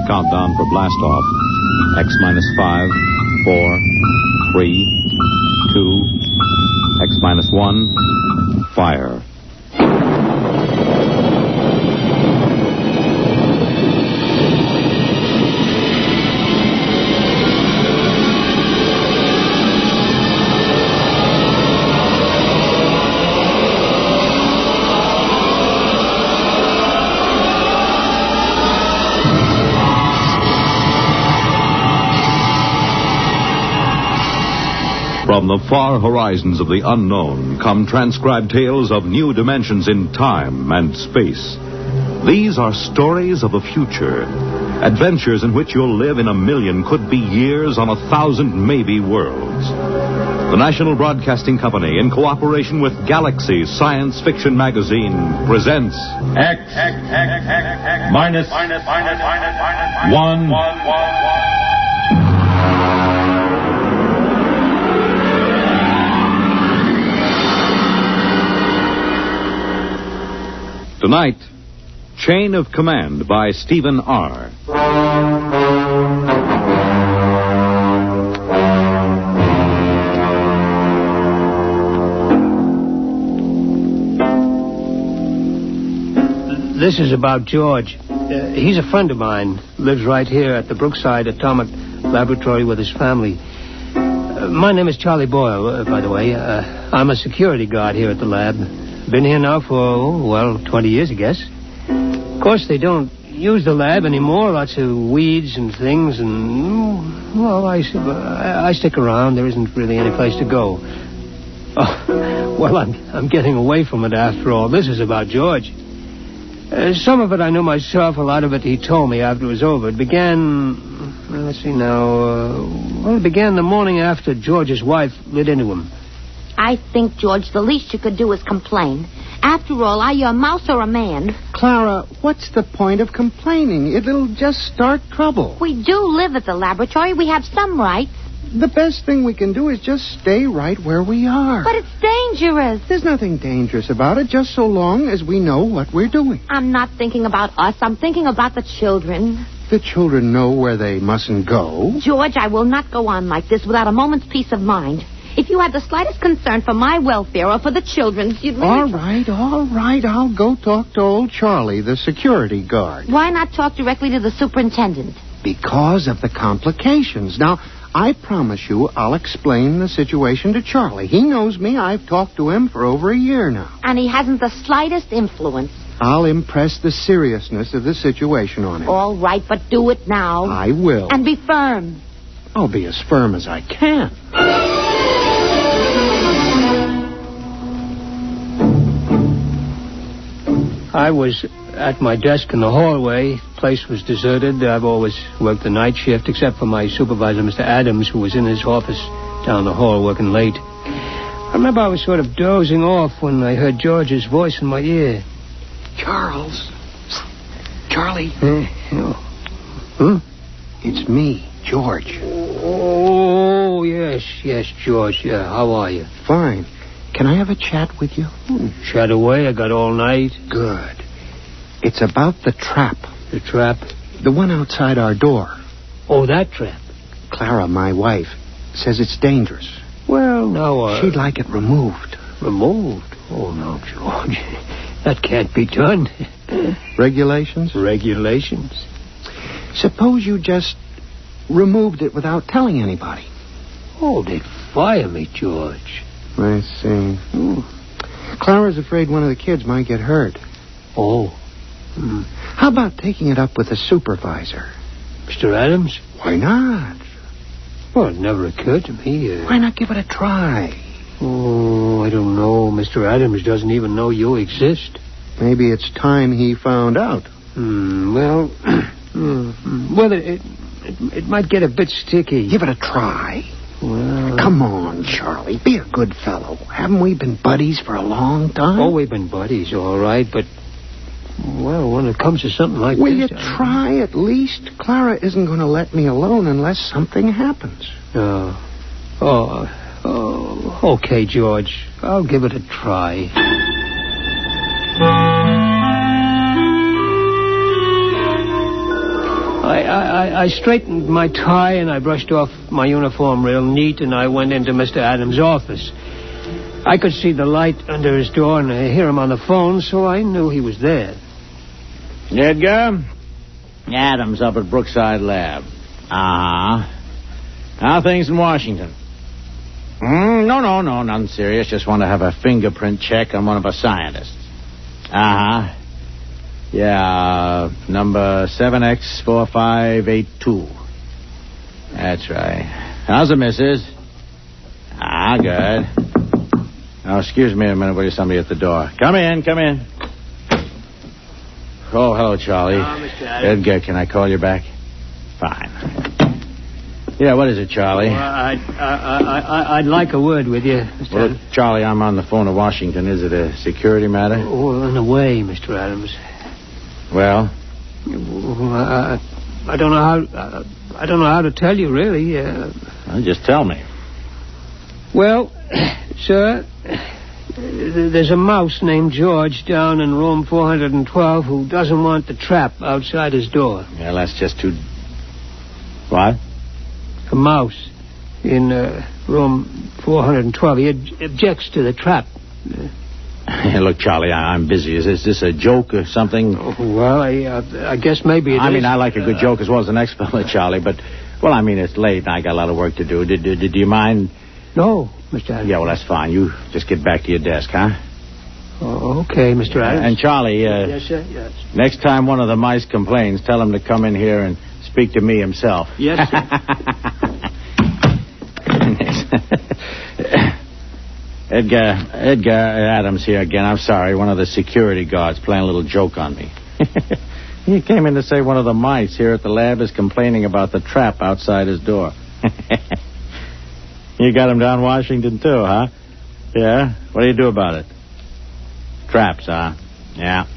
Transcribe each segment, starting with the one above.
Countdown for blast off. X minus 5, 4, 3, 2, X minus 1, fire. From the far horizons of the unknown come transcribed tales of new dimensions in time and space. These are stories of the future, adventures in which you'll live in a million, could be years, on 1,000 maybe worlds. The National Broadcasting Company, in cooperation with Galaxy Science Fiction Magazine, presents X minus 1. Tonight, Chain of Command by Stephen R. This is about George. He's a friend of mine. Lives right here at the Brookside Atomic Laboratory with his family. My name is Charlie Boyle, by the way. I'm a security guard here at the lab. Been here now for, 20 years, I guess. Of course, they don't use the lab anymore. Lots of weeds and things, and, I stick around. There isn't really any place to go. Oh, I'm getting away from it after all. This is about George. Some of it I knew myself. A lot of it he told me after it was over. It began, it began the morning after George's wife lit into him. I think, George, the least you could do is complain. After all, are you a mouse or a man? Clara, what's the point of complaining? It'll just start trouble. We do live at the laboratory. We have some rights. The best thing we can do is just stay right where we are. But it's dangerous. There's nothing dangerous about it, just so long as we know what we're doing. I'm not thinking about us. I'm thinking about the children. The children know where they mustn't go. George, I will not go on like this without a moment's peace of mind. If you had the slightest concern for my welfare or for the children's, you'd really... All right. I'll go talk to old Charlie, the security guard. Why not talk directly to the superintendent? Because of the complications. Now, I promise you I'll explain the situation to Charlie. He knows me. I've talked to him for over a year now. And he hasn't the slightest influence. I'll impress the seriousness of the situation on him. All right, but do it now. I will. And be firm. I'll be as firm as I can. I was at my desk in the hallway. Place was deserted. I've always worked the night shift, except for my supervisor, Mr. Adams, who was in his office down the hall working late. I remember I was sort of dozing off when I heard George's voice in my ear. Charles. Charlie. Huh? It's me, George. Oh, yes, George. Yeah, how are you? Fine. Can I have a chat with you? Chat away. I got all night. Good. It's about the trap. The trap? The one outside our door. Oh, that trap. Clara, my wife, says it's dangerous. Well, now, she'd like it removed. Removed? Oh, no, George. That can't be done. Regulations? Regulations. Suppose you just removed it without telling anybody. Oh, they'd fire me, George. I see. Clara's afraid one of the kids might get hurt. Oh. How about taking it up with the supervisor? Mr. Adams? Why not? Well, it never occurred to me. Why not give it a try? Oh, I don't know. Mr. Adams doesn't even know you exist. Maybe it's time he found out. Well, it might get a bit sticky. Give it a try. Well... Come on, Charlie. Be a good fellow. Haven't we been buddies for a long time? Oh, we've been buddies, all right, but... Well, when it comes to something like Will this... you try at least? Clara isn't going to let me alone unless something happens. Okay, George. I'll give it a try. I straightened my tie and I brushed off my uniform real neat, and I went into Mr. Adams' office. I could see the light under his door and I hear him on the phone, so I knew he was there. Edgar? Adams up at Brookside Lab. How are things in Washington? No, nothing serious. Just want to have a fingerprint check on one of our scientists. Yeah, number 7X4582. That's right. How's the missus? Good. Oh, excuse me a minute. There's somebody at the door. Come in. Oh, hello, Charlie. Mr. Adams. Edgar, can I call you back? Fine. Yeah, what is it, Charlie? Well, I'd like a word with you, Mr. Well, Adams. Charlie, I'm on the phone to Washington. Is it a security matter? Oh, in a way, Mr. Adams. Well? I don't know how to tell you, really. Well, just tell me. Well, sir, there's a mouse named George down in room 412 who doesn't want the trap outside his door. Yeah, that's just too... What? A mouse in room 412. He objects to the trap. Hey, look, Charlie, I'm busy. Is this a joke or something? Oh, well, I guess maybe it is. I mean, I like a good joke as well as the next fella, Charlie, but, well, I mean, it's late and I got a lot of work to do. Did you mind? No, Mr. Adams. Yeah, well, that's fine. You just get back to your desk, huh? Oh, okay, Mr. Adams. And, Charlie, Yes, sir, yes. next time one of the mice complains, tell him to come in here and speak to me himself. Yes, sir. Edgar Adams here again. I'm sorry. One of the security guards playing a little joke on me. He came in to say one of the mice here at the lab is complaining about the trap outside his door. You got him down Washington, too, huh? Yeah? What do you do about it? Traps, huh? Yeah.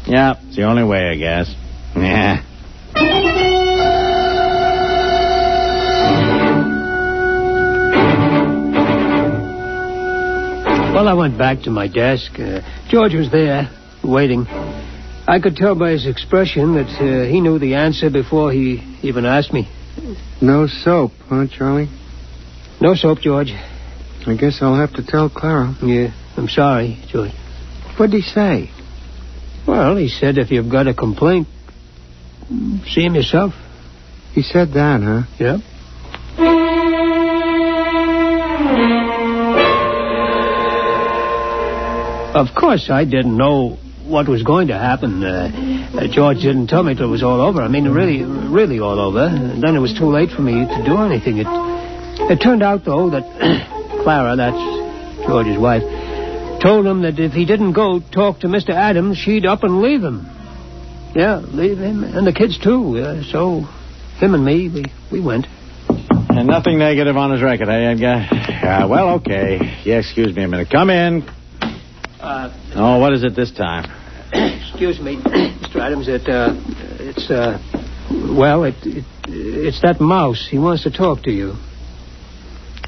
Yeah, it's the only way, I guess. Yeah. Well, I went back to my desk. George was there, waiting. I could tell by his expression that he knew the answer before he even asked me. No soap, huh, Charlie? No soap, George. I guess I'll have to tell Clara. Yeah, I'm sorry, George. What'd he say? Well, he said if you've got a complaint, see him yourself. He said that, huh? Yep. Of course, I didn't know what was going to happen. George didn't tell me till it was all over. I mean, really all over. And then it was too late for me to do anything. It turned out, though, that Clara, that's George's wife, told him that if he didn't go talk to Mr. Adams, she'd up and leave him. Yeah, leave him. And the kids, too. So him and me, we went. And nothing negative on his record, eh, Edgar? Well, okay. Yeah, excuse me a minute. Come in. Oh, what is it this time? Excuse me, Mr. Adams. It's that mouse. He wants to talk to you.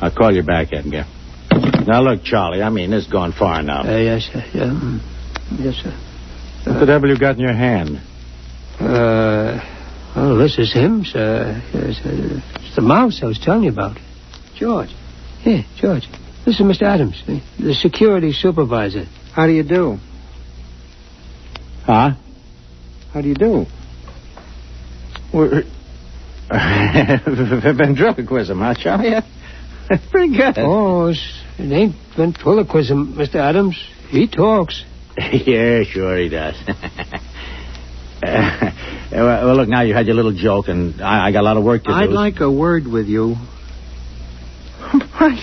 I'll call you back, Edgar. Now, look, Charlie, I mean, this has gone far enough. Yes, sir. Yeah. Yes, sir. What the devil you got in your hand? Well, this is him, sir. It's the mouse I was telling you about. George. Yeah, George. This is Mr. Adams, the security supervisor. How do you do? Huh? How do you do? Ventriloquism, huh, Charlie? Pretty good. Oh, it ain't ventriloquism, Mr. Adams. He talks. Yeah, sure he does. Well, look, now you had your little joke, and I got a lot of work to do. I'd like a word with you. What?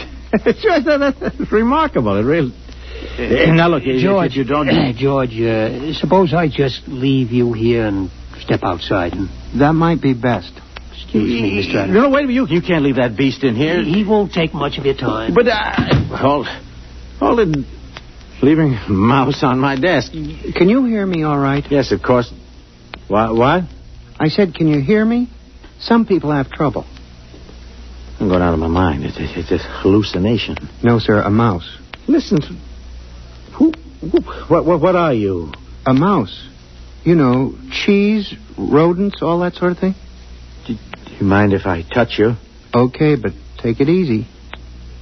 Sure, that's remarkable. It really... Now, look, George, if you don't... George, suppose I just leave you here and step outside. That might be best. Excuse me, Mr. Adams. No, wait a minute. You can't leave that beast in here. He won't take much of your time. But, hold it. Leaving a mouse on my desk. Can you hear me all right? Yes, of course. What? I said, can you hear me? Some people have trouble. I'm going out of my mind. It's a hallucination. No, sir, a mouse. Listen to... What are you? A mouse. You know, cheese, rodents, all that sort of thing. You mind if I touch you? Okay, but take it easy.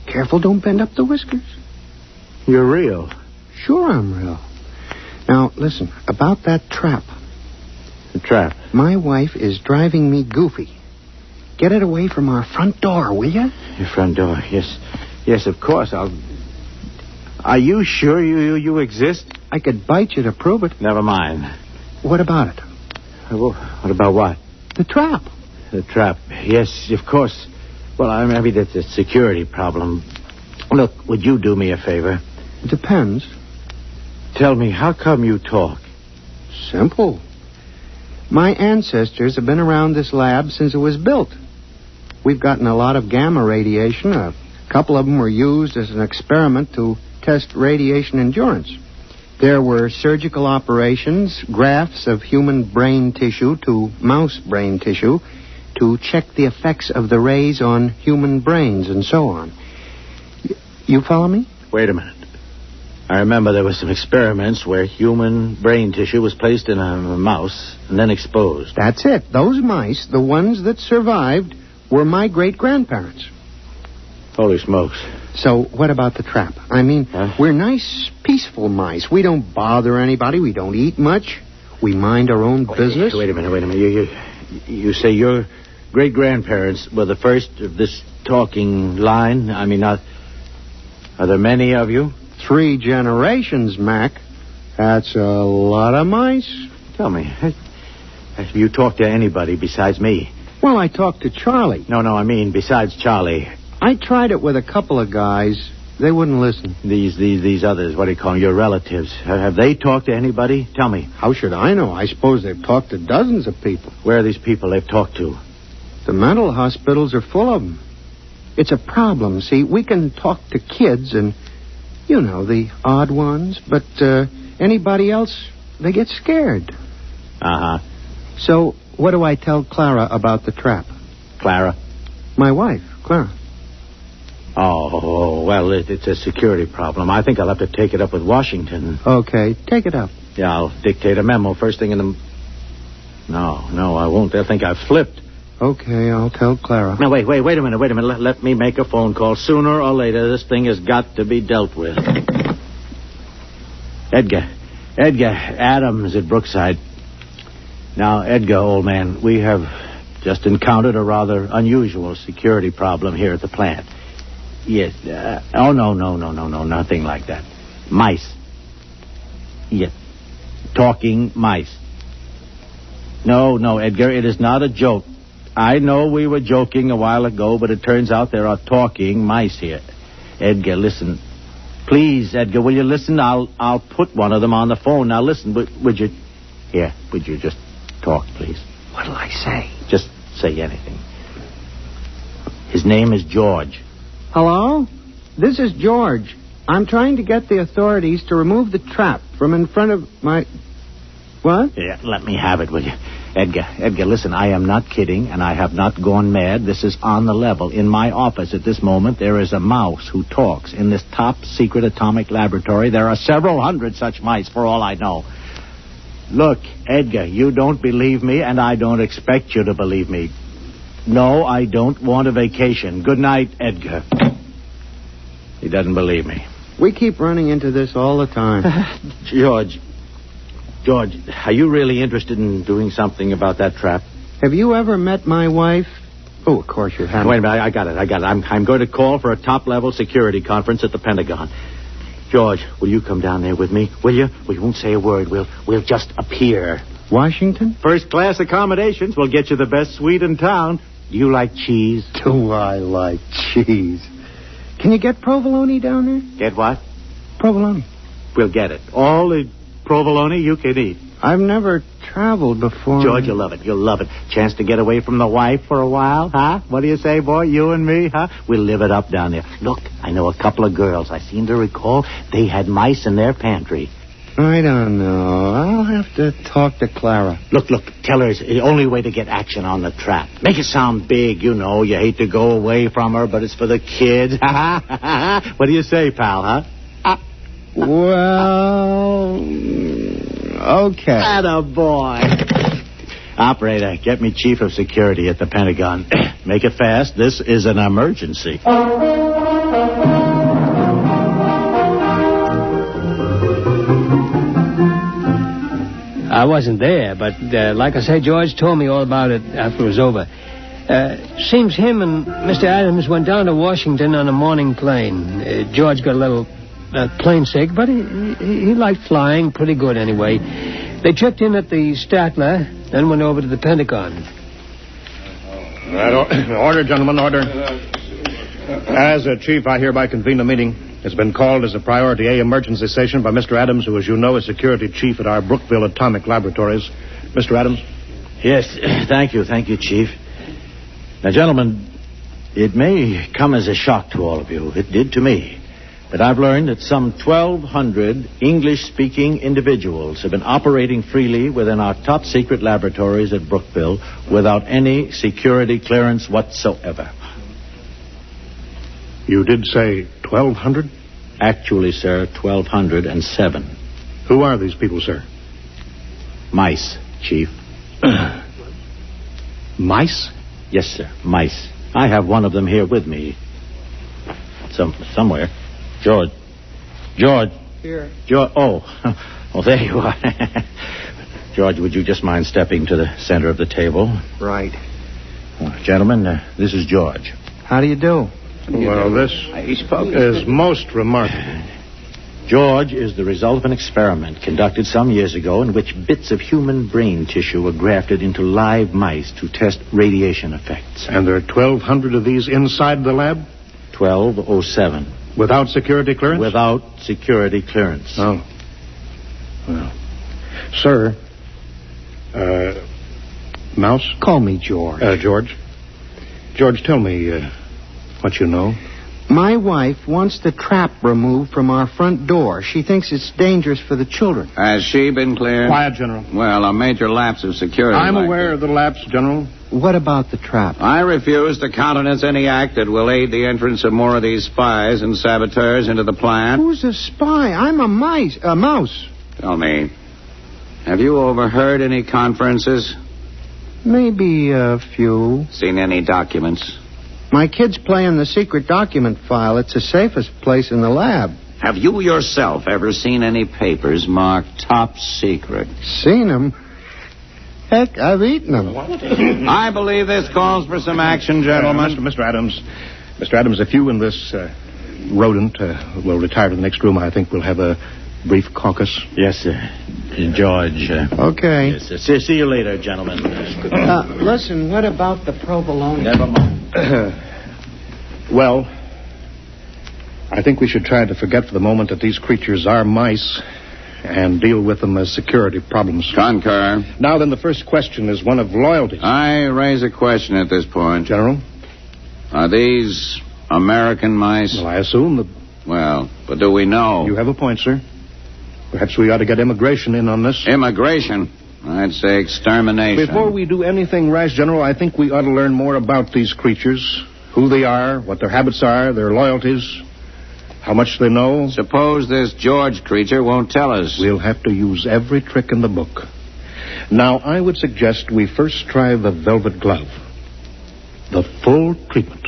Careful, don't bend up the whiskers. You're real. Sure, I'm real. Now, listen, about that trap. The trap? My wife is driving me goofy. Get it away from our front door, will you? Your front door, yes. Yes, of course. Are you sure you exist? I could bite you to prove it. Never mind. What about it? What about what? The trap. The trap. Yes, of course. Well, I mean, that's a security problem. Look, would you do me a favor? Depends. Tell me, how come you talk? Simple. My ancestors have been around this lab since it was built. We've gotten a lot of gamma radiation. A couple of them were used as an experiment to test radiation endurance. There were surgical operations, grafts of human brain tissue to mouse brain tissue to check the effects of the rays on human brains and so on. You follow me? Wait a minute. I remember there were some experiments where human brain tissue was placed in a mouse and then exposed. That's it. Those mice, the ones that survived, were my great-grandparents. Holy smokes. So what about the trap? I mean, we're nice, peaceful mice. We don't bother anybody. We don't eat much. We mind our own business. Wait a minute. You say your great-grandparents were the first of this talking line? I mean, are there many of you? 3 generations, Mac. That's a lot of mice. Tell me, have you talked to anybody besides me? Well, I talked to Charlie. No, I mean besides Charlie. I tried it with a couple of guys. They wouldn't listen. These others, what do you call them, your relatives. Have they talked to anybody? Tell me. How should I know? I suppose they've talked to dozens of people. Where are these people they've talked to? The mental hospitals are full of them. It's a problem, see. We can talk to kids and, you know, the odd ones, but anybody else, they get scared. Uh-huh. So, what do I tell Clara about the trap? Clara? My wife, Clara. Oh, well, it's a security problem. I think I'll have to take it up with Washington. Okay, take it up. Yeah, I'll dictate a memo first thing in the... No, I won't. They'll think I've flipped. Okay, I'll tell Clara. Now, wait a minute. Let me make a phone call. Sooner or later, this thing has got to be dealt with. Edgar, Adams at Brookside. Now, Edgar, old man, we have just encountered a rather unusual security problem here at the plant. Yes. No, nothing like that. Mice. Yes. Talking mice. No, Edgar, it is not a joke. I know we were joking a while ago, but it turns out there are talking mice here. Edgar, listen. Please, Edgar, will you listen? I'll put one of them on the phone. Now, listen, would you just talk, please? What'll I say? Just say anything. His name is George. Hello? This is George. I'm trying to get the authorities to remove the trap from in front of my... What? Yeah, let me have it, will you? Edgar, listen, I am not kidding, and I have not gone mad. This is on the level. In my office at this moment, there is a mouse who talks. In this top-secret atomic laboratory, there are several hundred such mice, for all I know. Look, Edgar, you don't believe me, and I don't expect you to believe me. No, I don't want a vacation. Good night, Edgar. He doesn't believe me. We keep running into this all the time. George, are you really interested in doing something about that trap? Have you ever met my wife? Oh, of course you haven't. Wait a minute, I got it. I'm going to call for a top-level security conference at the Pentagon. George, will you come down there with me? Will you? We won't say a word. We'll just appear. Washington? First-class accommodations will get you the best suite in town. Do you like cheese? Do I like cheese? Can you get provolone down there? Get what? Provolone. We'll get it. All the provolone you can eat. I've never traveled before. George, you'll love it. You'll love it. Chance to get away from the wife for a while, huh? What do you say, boy? You and me, huh? We'll live it up down there. Look, I know a couple of girls. I seem to recall they had mice in their pantry. I don't know. I'll have to talk to Clara. Look, tell her it's the only way to get action on the trap. Make it sound big, you know. You hate to go away from her, but it's for the kids. What do you say, pal, huh? Well, okay. Attaboy. Operator, get me chief of security at the Pentagon. Make it fast. This is an emergency. I wasn't there, but like I say, George told me all about it after it was over. Seems him and Mr. Adams went down to Washington on a morning plane. George got a little plane sick, but he liked flying pretty good anyway. They checked in at the Statler, then went over to the Pentagon. Order, gentlemen, order. As a chief, I hereby convene the meeting. It's been called as a Priority A emergency station by Mr. Adams, who, as you know, is security chief at our Brookville Atomic Laboratories. Mr. Adams? Yes, thank you, Chief. Now, gentlemen, it may come as a shock to all of you. It did to me. But I've learned that some 1,200 English-speaking individuals have been operating freely within our top-secret laboratories at Brookville without any security clearance whatsoever. You did say 1,200? Actually, sir, 1,207. Who are these people, sir? Mice, Chief. Mice? Yes, sir, mice. I have one of them here with me. Somewhere. George. Here. George. Oh, well, there you are. George, would you just mind stepping to the center of the table? Right. Gentlemen, this is George. How do you do? Well, this is most remarkable. George is the result of an experiment conducted some years ago in which bits of human brain tissue were grafted into live mice to test radiation effects. And there are 1,200 of these inside the lab? 1207. Without security clearance? Without security clearance. Oh. Well, sir, Mouse? Call me George. George? George, tell me what you know. My wife wants the trap removed from our front door. She thinks it's dangerous for the children. Has she been cleared? Quiet, General. Well, a major lapse of security. I'm aware of the lapse, General. What about the trap? I refuse to countenance any act that will aid the entrance of more of these spies and saboteurs into the plant. Who's a spy? I'm a mouse. Tell me, have you overheard any conferences? Maybe a few. Seen any documents? My kids play in the secret document file. It's the safest place in the lab. Have you yourself ever seen any papers marked top secret? Seen them? Heck, I've eaten them. I believe this calls for some action, gentlemen. Mr. Adams, if you and this rodent will retire to the next room, I think we'll have a brief caucus. Yes, sir. George. Okay. Yes, sir. See you later, gentlemen. Listen, what about the provolone? Never mind. Well, I think we should try to forget for the moment that these creatures are mice and deal with them as security problems. Concur. Now then, the first question is one of loyalty. I raise a question at this point. General? Are these American mice? Well, I assume that... Well, but do we know? You have a point, sir. Perhaps we ought to get immigration in on this. Immigration? I'd say extermination. Before we do anything rash, General, I think we ought to learn more about these creatures. Who they are, what their habits are, their loyalties, how much they know. Suppose this George creature won't tell us. We'll have to use every trick in the book. Now, I would suggest we first try the velvet glove. The full treatment.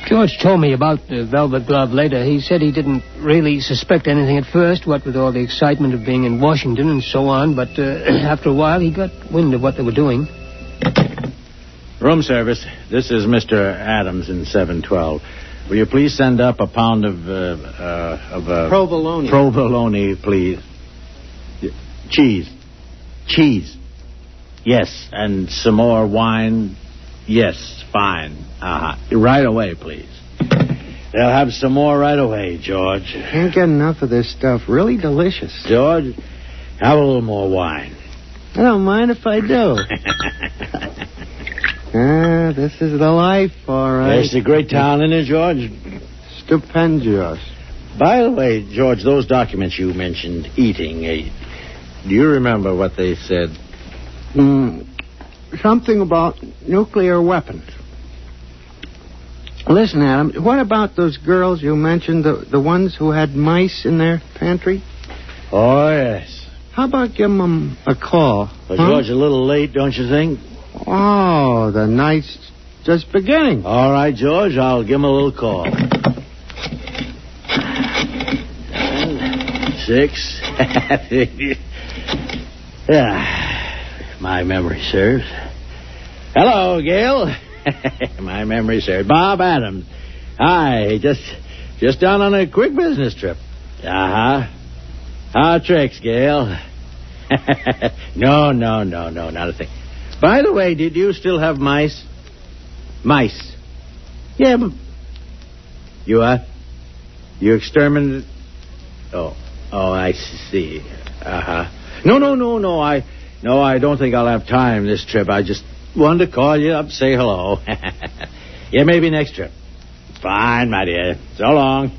George told me about the velvet glove later. He said he didn't really suspect anything at first, what with all the excitement of being in Washington and so on, but after a while he got wind of what they were doing. Room service. This is Mr. Adams in 712. Will you please send up a pound of provolone. Provolone, please. Cheese. Yes, and some more wine. Yes, fine. Right away, please. They'll have some more right away, George. Can't get enough of this stuff. Really delicious. George, have a little more wine. I don't mind if I do. This is the life, all right. It's a great town, isn't it, George? Stupendous. By the way, George, those documents you mentioned eating, do you remember what they said? Something about nuclear weapons. Listen, Adam, what about those girls you mentioned, the ones who had mice in their pantry? Oh, yes. How about giving them a call? Well, George, a little late, don't you think? Oh, the night's just beginning. All right, George, I'll give him a little call. 6. Yeah, my memory serves. Hello, Gail. My memory serves. Bob Adams. Hi, just down on a quick business trip. Uh-huh. How tricks, Gail? No, not a thing. By the way, did you still have mice? Mice. Yeah, but... You exterminated... Oh, I see. Uh-huh. No, I don't think I'll have time this trip. I just wanted to call you up, say hello. Yeah, maybe next trip. Fine, my dear. So long.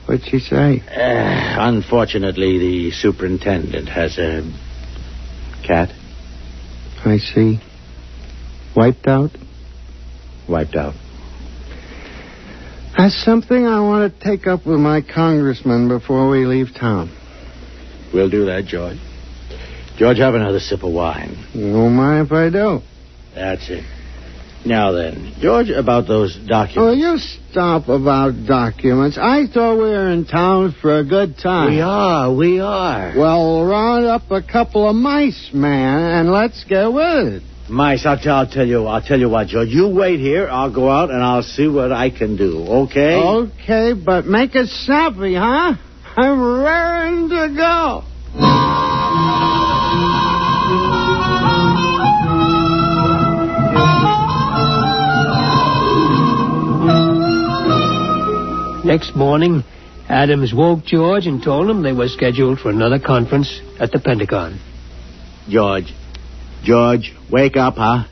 What'd she say? Unfortunately, the superintendent has a cat. I see. Wiped out? Wiped out. That's something I want to take up with my congressman before we leave town. We'll do that, George. George, have another sip of wine. You don't mind if I do? That's it. Now then, George, about those documents. Oh, you stop about documents. I thought we were in town for a good time. We are. Well, round up a couple of mice, man, and let's get with it. Mice, I'll tell you what, George. You wait here. I'll go out and I'll see what I can do, okay? Okay, but make it snappy, huh? I'm raring to go. Next morning, Adams woke George and told him they were scheduled for another conference at the Pentagon. George, wake up, huh?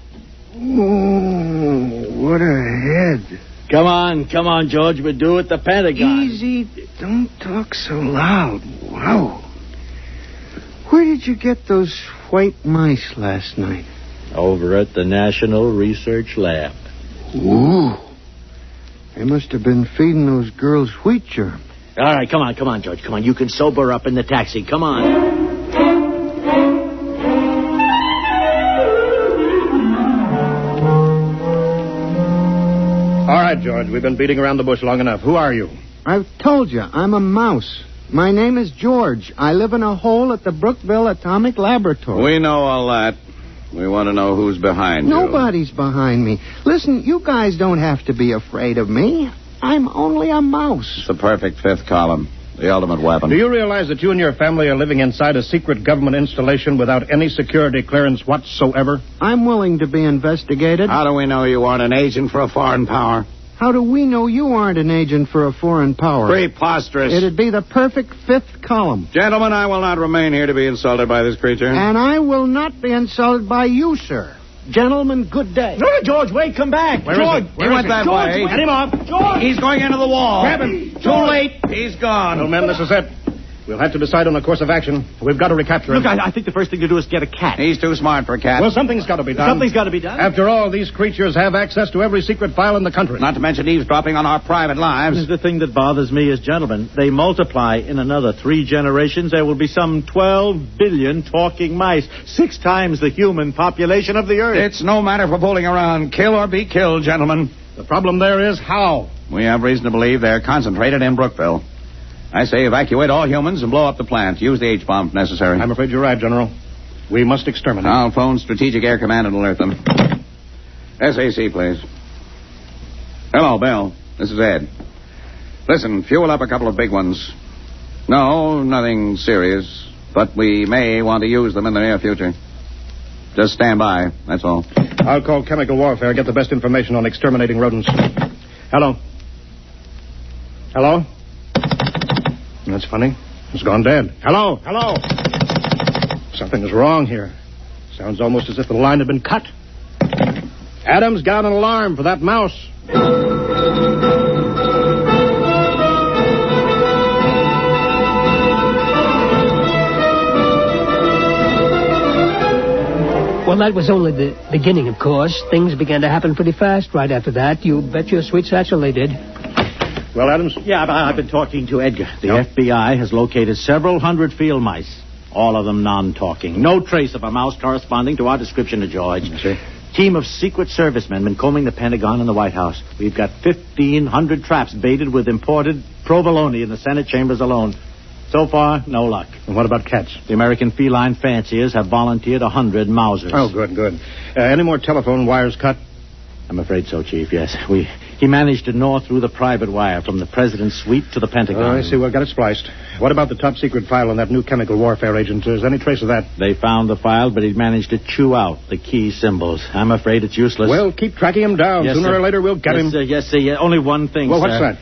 Oh, what a head. Come on, George. We're due at the Pentagon. Easy. Don't talk so loud. Wow. Where did you get those white mice last night? Over at the National Research Lab. Ooh. They must have been feeding those girls wheat germ. All right, come on, George. Come on. You can sober up in the taxi. Come on. All right, George, we've been beating around the bush long enough. Who are you? I've told you, I'm a mouse. My name is George. I live in a hole at the Brookville Atomic Laboratory. We know all that. We want to know who's behind you. Nobody's behind me. Listen, you guys don't have to be afraid of me. I'm only a mouse. It's the perfect fifth column. The ultimate weapon. Do you realize that you and your family are living inside a secret government installation without any security clearance whatsoever? I'm willing to be investigated. How do we know you aren't an agent for a foreign power? How do we know you aren't an agent for a foreign power? Preposterous. It'd be the perfect fifth column. Gentlemen, I will not remain here to be insulted by this creature. And I will not be insulted by you, sir. Gentlemen, good day. No, George, wait, come back. Where George, is he? He went that way. Get him off. George. He's going into the wall. Grab him. Too late. He's gone. Well, men, this is it. We'll have to decide on a course of action. We've got to recapture him. Look, I think the first thing to do is get a cat. He's too smart for a cat. Well, something's got to be done. Something's got to be done. After all, these creatures have access to every secret file in the country. Not to mention eavesdropping on our private lives. The thing that bothers me is, gentlemen, they multiply in another 3 generations. There will be some 12 billion talking mice, 6 times the human population of the Earth. It's no matter for fooling around. Kill or be killed, gentlemen. The problem there is how. We have reason to believe they're concentrated in Brookville. I say evacuate all humans and blow up the plant. Use the H-bomb if necessary. I'm afraid you're right, General. We must exterminate. I'll phone Strategic Air Command and alert them. SAC, please. Hello, Bill. This is Ed. Listen, fuel up a couple of big ones. No, nothing serious. But we may want to use them in the near future. Just stand by, that's all. I'll call chemical warfare, get the best information on exterminating rodents. Hello? Hello? That's funny. It's gone dead. Hello? Hello? Something is wrong here. Sounds almost as if the line had been cut. Adams got an alarm for that mouse. Well, that was only the beginning, of course. Things began to happen pretty fast right after that. You bet your sweet satchel they did. Well, Adams? Yeah, I've been talking to Edgar. The FBI has located several hundred field mice, all of them non-talking. No trace of a mouse corresponding to our description of George. Team of Secret Servicemen been combing the Pentagon and the White House. We've got 1,500 traps baited with imported provolone in the Senate chambers alone. So far, no luck. And what about cats? The American feline fanciers have volunteered 100 Mausers. Oh, good. Any more telephone wires cut? I'm afraid so, Chief, yes. He managed to gnaw through the private wire from the president's suite to the Pentagon. Oh, I see. We've got it spliced. What about the top-secret file on that new chemical warfare agent? Is there any trace of that? They found the file, but he managed to chew out the key symbols. I'm afraid it's useless. Well, keep tracking him down. Yes, Sooner sir. or later, we'll get him. Yes, sir. Only one thing, Well, what's sir. that?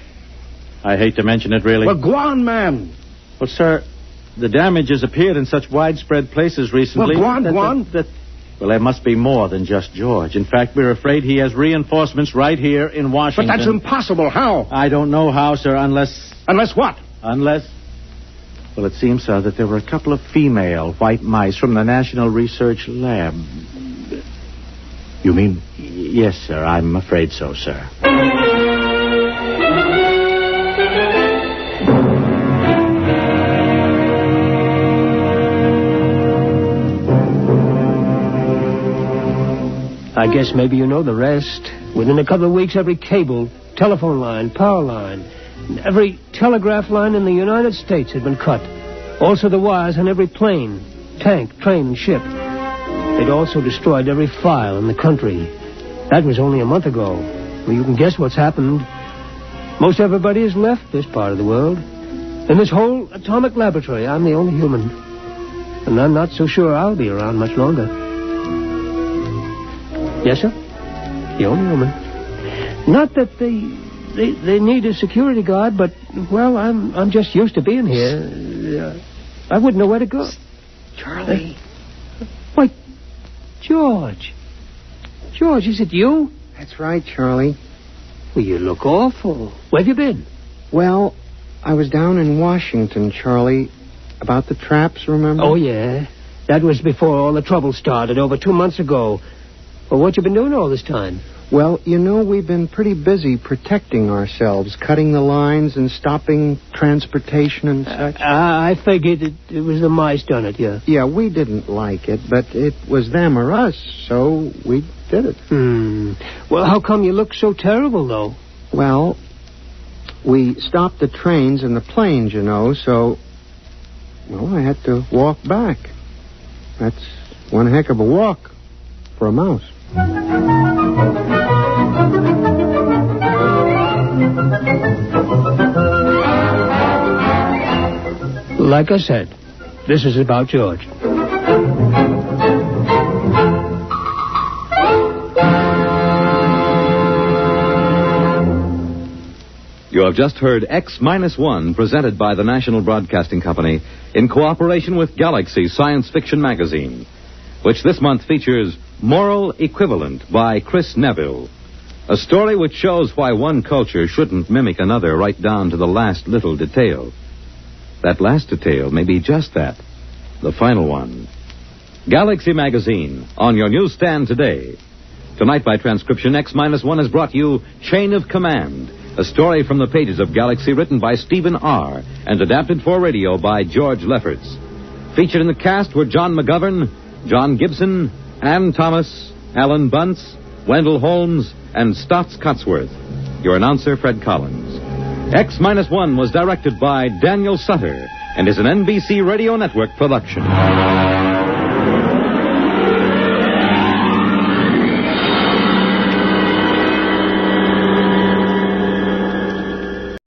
I hate to mention it, really. Well, go on, man. Well, sir, the damage has appeared in such widespread places recently. Well, go on. Well, there must be more than just George. In fact, we're afraid he has reinforcements right here in Washington. But that's impossible. How? I don't know how, sir, unless... Unless what? Well, it seems, sir, that there were a couple of female white mice from the National Research Lab. You mean? Yes, sir. I'm afraid so, sir. I guess maybe you know the rest. Within a couple of weeks, every cable, telephone line, power line, every telegraph line in the United States had been cut. Also the wires on every plane, tank, train, and ship. They'd also destroyed every file in the country. That was only a month ago. Well, you can guess what's happened. Most everybody has left this part of the world. In this whole atomic laboratory, I'm the only human. And I'm not so sure I'll be around much longer. Yes, sir? The only woman. Not that they need a security guard, but, well, I'm just used to being here. I wouldn't know where to go. Charlie. Why, George. George, is it you? That's right, Charlie. Well, you look awful. Where have you been? Well, I was down in Washington, Charlie, about the traps, remember? Oh, yeah. That was before all the trouble started, over 2 months ago. Well, what you been doing all this time? Well, you know, we've been pretty busy protecting ourselves, cutting the lines and stopping transportation and such. I figured it was the mice done it, yeah. Yeah, we didn't like it, but it was them or us, so we did it. Well, how come you look so terrible, though? Well, we stopped the trains and the planes, you know, so... Well, I had to walk back. That's one heck of a walk for a mouse. Like I said, this is about George. You have just heard X-1, presented by the National Broadcasting Company in cooperation with Galaxy Science Fiction Magazine, which this month features Moral Equivalent by Chris Neville, a story which shows why one culture shouldn't mimic another right down to the last little detail. That last detail may be just that, the final one. Galaxy Magazine, on your newsstand today. Tonight, by transcription, X-1 has brought you Chain of Command, a story from the pages of Galaxy written by Stephen R. and adapted for radio by George Lefferts. Featured in the cast were John McGovern, John Gibson, Ann Thomas, Alan Bunce, Wendell Holmes, and Stotts Cotsworth. Your announcer, Fred Collins. X-1 was directed by Daniel Sutter and is an NBC Radio Network production.